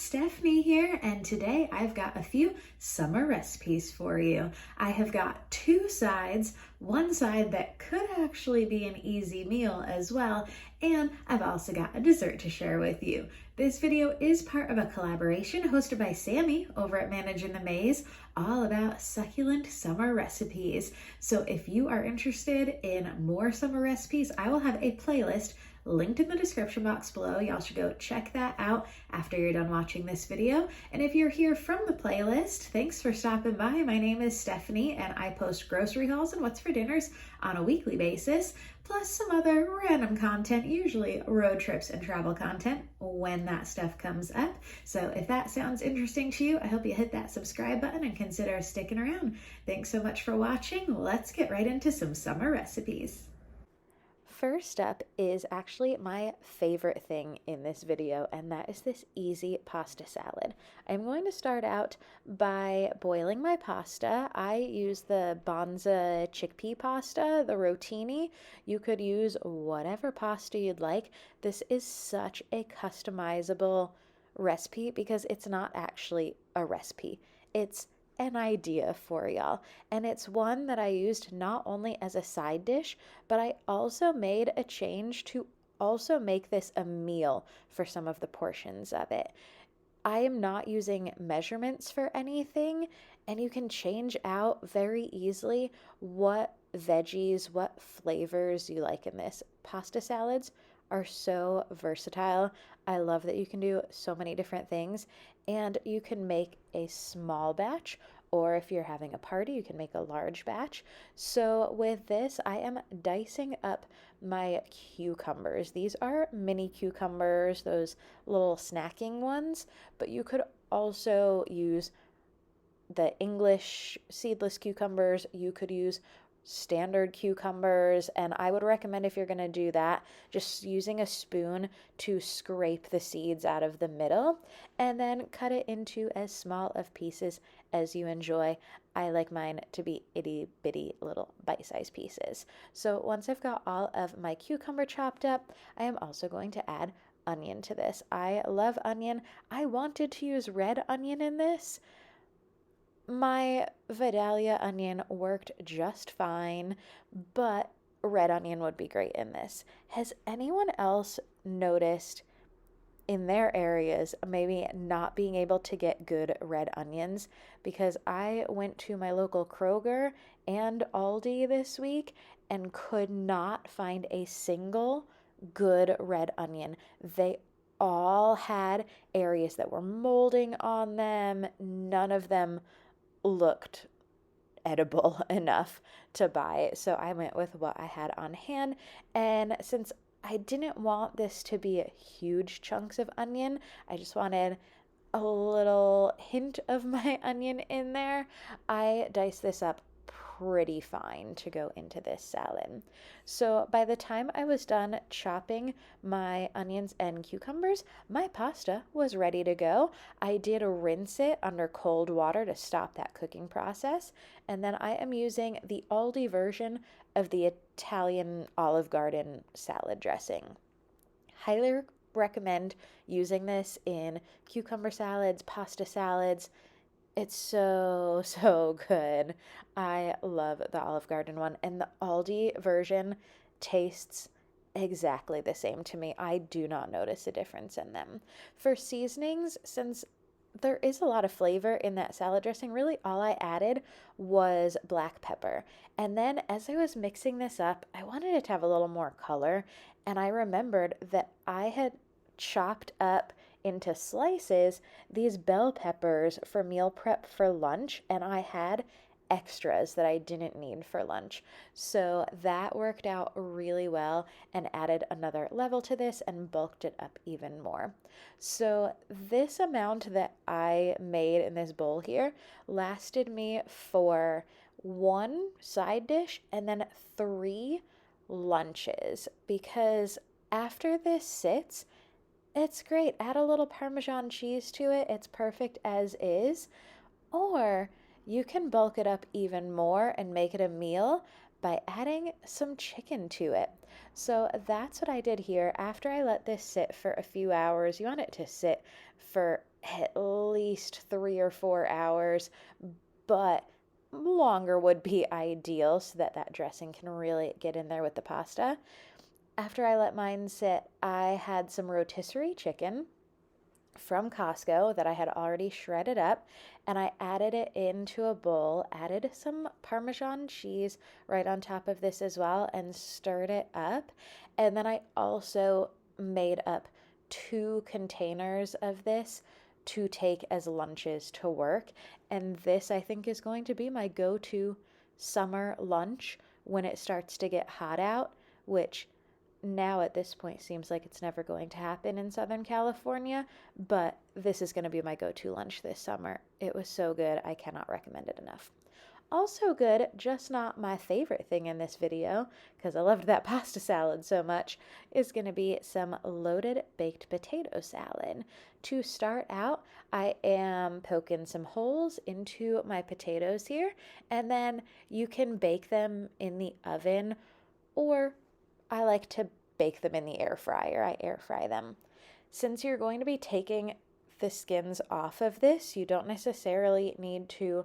Stephanie here, and today I've got a few summer recipes for you. I have got two sides, one side that could actually be an easy meal as well, and I've also got a dessert to share with you. This video is part of a collaboration hosted by Sammi over at Managing the Maze, all about succulent summer recipes. So if you are interested in more summer recipes, I will have a playlist linked in the description box below. Y'all should go check that out after you're done watching this video. And if you're here from the playlist, thanks for stopping by. My name is Stephanie, and I post grocery hauls and what's for dinners on a weekly basis, plus some other random content, usually road trips and travel content when that stuff comes up. So if that sounds interesting to you, I hope you hit that subscribe button and consider sticking around. Thanks so much for watching. Let's get right into some summer recipes. First up is actually my favorite thing in this video, and that is this easy pasta salad. I'm going to start out by boiling my pasta. I use the Bonza chickpea pasta, the rotini. You could use whatever pasta you'd like. This is such a customizable recipe because it's not actually a recipe. It's an idea for y'all, and it's one that I used not only as a side dish, but I also made a change to also make this a meal for some of the portions of it. I am not using measurements for anything, and you can change out very easily what veggies, what flavors you like in this. Pasta salads are so versatile. I love that you can do so many different things, and you can make a small batch, or if you're having a party, you can make a large batch. So with this, I am dicing up my cucumbers. These are mini cucumbers, those little snacking ones, but you could also use the English seedless cucumbers. You could use standard cucumbers, and I would recommend, if you're going to do that, just using a spoon to scrape the seeds out of the middle and then cut it into as small of pieces as you enjoy. I like mine to be itty bitty little bite-sized pieces. So once I've got all of my cucumber chopped up, I am also going to add onion to this. I love onion. I wanted to use red onion in this. My Vidalia onion worked just fine, but red onion would be great in this. Has anyone else noticed in their areas maybe not being able to get good red onions? Because I went to my local Kroger and Aldi this week and could not find a single good red onion. They all had areas that were molding on them. None of them looked edible enough to buy. So I went with what I had on hand, and since I didn't want this to be huge chunks of onion, I just wanted a little hint of my onion in there, I diced this up pretty fine to go into this salad. So by the time I was done chopping my onions and cucumbers, my pasta was ready to go. I did rinse it under cold water to stop that cooking process, and then I am using the Aldi version of the Italian Olive Garden salad dressing. Highly recommend using this in cucumber salads, pasta salads. It's so good. I love the Olive Garden one, and the Aldi version tastes exactly the same to me. I do not notice a difference in them. For seasonings, since there is a lot of flavor in that salad dressing, really all I added was black pepper. And then as I was mixing this up, I wanted it to have a little more color, and I remembered that I had chopped up into slices these bell peppers for meal prep for lunch, and I had extras that I didn't need for lunch. So that worked out really well and added another level to this and bulked it up even more. So this amount that I made in this bowl here lasted me for one side dish and then 3 lunches, because after this sits, it's great. Add a little Parmesan cheese to it. It's perfect as is. Or you can bulk it up even more and make it a meal by adding some chicken to it. So that's what I did here. After I let this sit for a few hours, you want it to sit for at least 3 or 4 hours, but longer would be ideal so that that dressing can really get in there with the pasta. After I let mine sit, I had some rotisserie chicken from Costco that I had already shredded up, and I added it into a bowl, added some Parmesan cheese right on top of this as well, and stirred it up. And then I also made up 2 containers of this to take as lunches to work. And this, I think, is going to be my go to summer lunch when it starts to get hot out, which now at this point seems like it's never going to happen in Southern California, but this is going to be my go-to lunch this summer. It was so good, I cannot recommend it enough. Also good, just not my favorite thing in this video, because I loved that pasta salad so much, is going to be some loaded baked potato salad. To start out, I am poking some holes into my potatoes here, and then you can bake them in the oven, or I like to bake them in the air fryer. I air fry them. Since you're going to be taking the skins off of this, you don't necessarily need to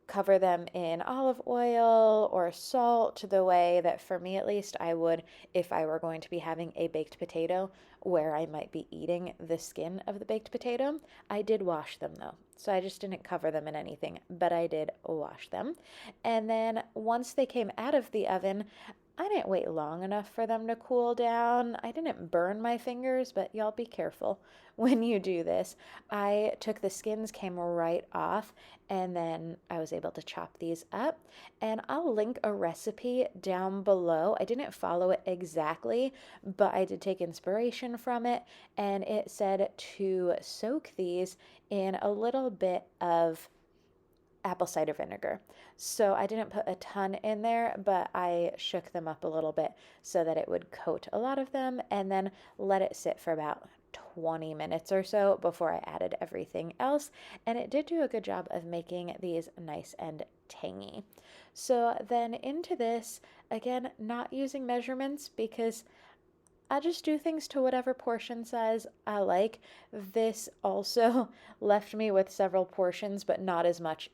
cover them in olive oil or salt the way that, for me at least, I would if I were going to be having a baked potato where I might be eating the skin of the baked potato. I did wash them though, so I just didn't cover them in anything, but I did wash them. And then once they came out of the oven, I didn't wait long enough for them to cool down. I didn't burn my fingers, but y'all be careful when you do this. I took the skins, came right off, and then I was able to chop these up. And I'll link a recipe down below. I didn't follow it exactly, but I did take inspiration from it, and it said to soak these in a little bit of apple cider vinegar. So I didn't put a ton in there, but I shook them up a little bit so that it would coat a lot of them, and then let it sit for about 20 minutes or so before I added everything else. And it did do a good job of making these nice and tangy. So then into this, again, not using measurements because I just do things to whatever portion size I like. This also left me with several portions, but not as much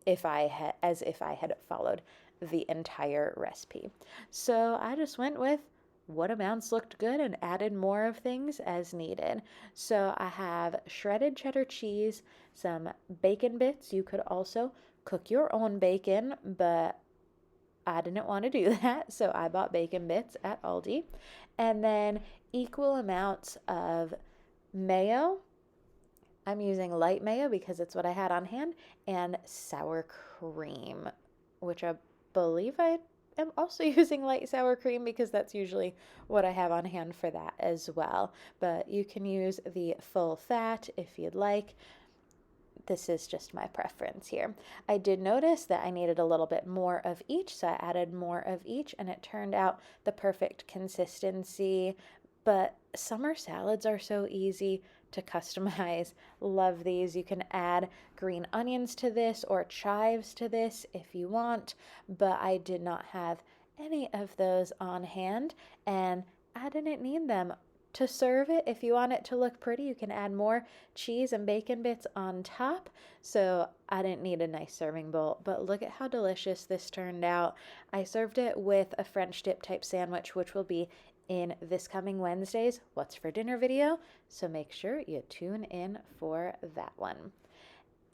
as if I had followed the entire recipe. So I just went with what amounts looked good and added more of things as needed. So I have shredded cheddar cheese, some bacon bits. You could also cook your own bacon, but I didn't want to do that, so I bought bacon bits at Aldi. And then equal amounts of mayo. I'm using light mayo because it's what I had on hand, and sour cream, which I believe I am also using light sour cream because that's usually what I have on hand for that as well. But you can use the full fat if you'd like. This is just my preference here. I did notice that I needed a little bit more of each, so I added more of each, and it turned out the perfect consistency. But summer salads are so easy to customize. Love these. You can add green onions to this or chives to this if you want, but I did not have any of those on hand, and I didn't need them. To serve it, if you want it to look pretty, you can add more cheese and bacon bits on top. So I didn't need a nice serving bowl, but look at how delicious this turned out. I served it with a French dip type sandwich, which will be in this coming Wednesday's What's for Dinner video, so make sure you tune in for that one.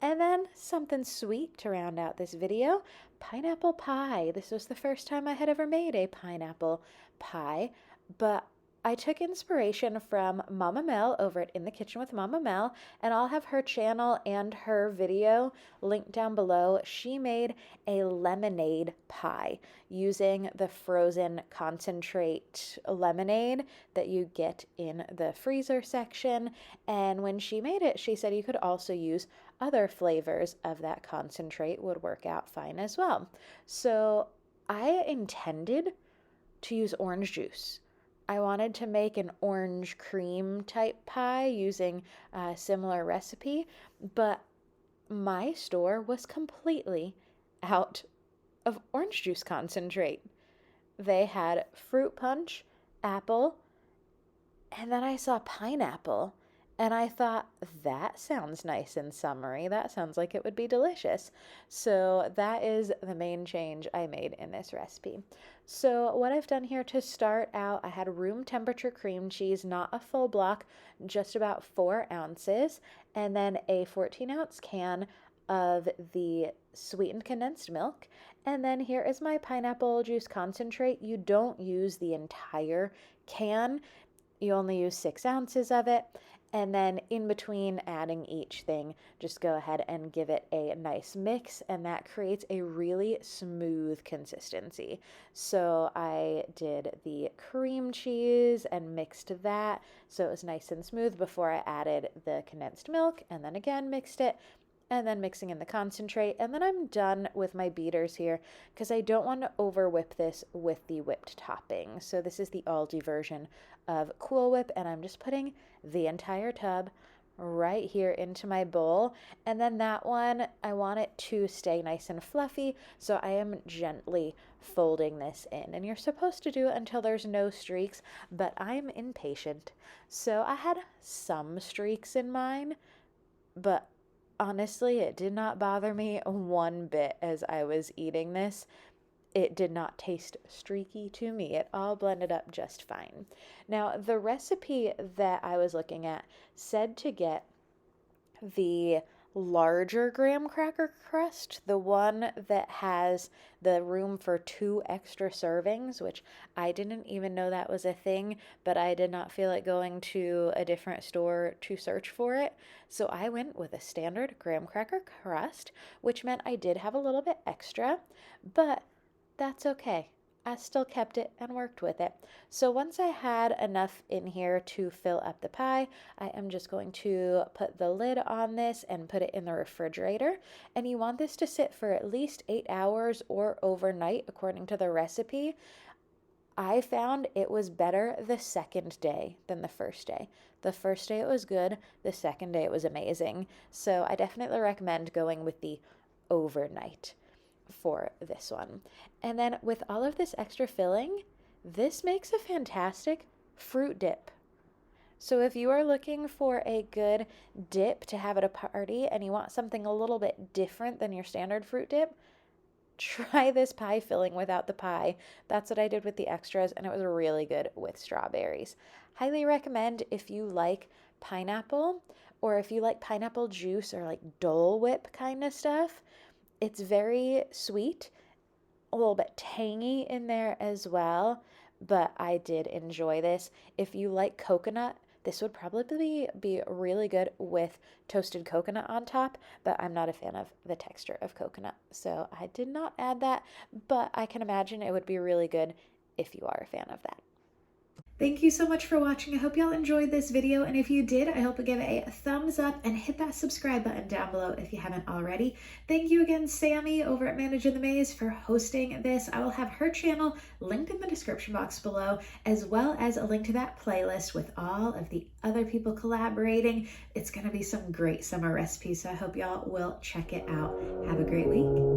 And then something sweet to round out this video, pineapple pie. This was the first time I had ever made a pineapple pie, but I took inspiration from Mama Mel over at In the Kitchen with Mama Mel, and I'll have her channel and her video linked down below. She made a lemonade pie using the frozen concentrate lemonade that you get in the freezer section. And when she made it, she said you could also use other flavors of that concentrate, would work out fine as well. So I intended to use orange juice. I wanted to make an orange cream type pie using a similar recipe, but my store was completely out of orange juice concentrate. They had fruit punch, apple, and then I saw pineapple. And I thought, that sounds nice and summery. That sounds like it would be delicious. So that is the main change I made in this recipe. So what I've done here to start out, I had room temperature cream cheese, not a full block, just about 4 ounces, and then a 14-ounce can of the sweetened condensed milk. And then here is my pineapple juice concentrate. You don't use the entire can. You only use 6 ounces of it. And then in between adding each thing, just go ahead and give it a nice mix, and that creates a really smooth consistency. So I did the cream cheese and mixed that so it was nice and smooth before I added the condensed milk, and then again mixed it, and then mixing in the concentrate. And then I'm done with my beaters here because I don't want to over whip this with the whipped topping. So this is the Aldi version of Cool Whip, and I'm just putting the entire tub right here into my bowl. And then that one, I want it to stay nice and fluffy, so I am gently folding this in. And you're supposed to do it until there's no streaks, but I'm impatient. So I had some streaks in mine, but honestly, it did not bother me one bit as I was eating this. It did not taste streaky to me. It all blended up just fine. Now, the recipe that I was looking at said to get the larger graham cracker crust, the one that has the room for 2 extra servings, which I didn't even know that was a thing, but I did not feel like going to a different store to search for it. So I went with a standard graham cracker crust, which meant I did have a little bit extra, but that's okay. I still kept it and worked with it. So once I had enough in here to fill up the pie, I am just going to put the lid on this and put it in the refrigerator. And you want this to sit for at least 8 hours or overnight according to the recipe. I found it was better the second day than the first day. The first day it was good, the second day it was amazing. So I definitely recommend going with the overnight for this one. And then with all of this extra filling, this makes a fantastic fruit dip. So if you are looking for a good dip to have at a party and you want something a little bit different than your standard fruit dip, try this pie filling without the pie. That's what I did with the extras, and it was really good with strawberries. Highly recommend if you like pineapple, or if you like pineapple juice or like Dole Whip kind of stuff. It's very sweet, a little bit tangy in there as well, but I did enjoy this. If you like coconut, this would probably be really good with toasted coconut on top, but I'm not a fan of the texture of coconut, so I did not add that, but I can imagine it would be really good if you are a fan of that. Thank you so much for watching. I hope y'all enjoyed this video, and if you did, I hope you give it a thumbs up and hit that subscribe button down below if you haven't already. Thank you again, Sammy over at Managing the Maze, for hosting this. I will have her channel linked in the description box below, as well as a link to that playlist with all of the other people collaborating. It's going to be some great summer recipes, so I hope y'all will check it out. Have a great week.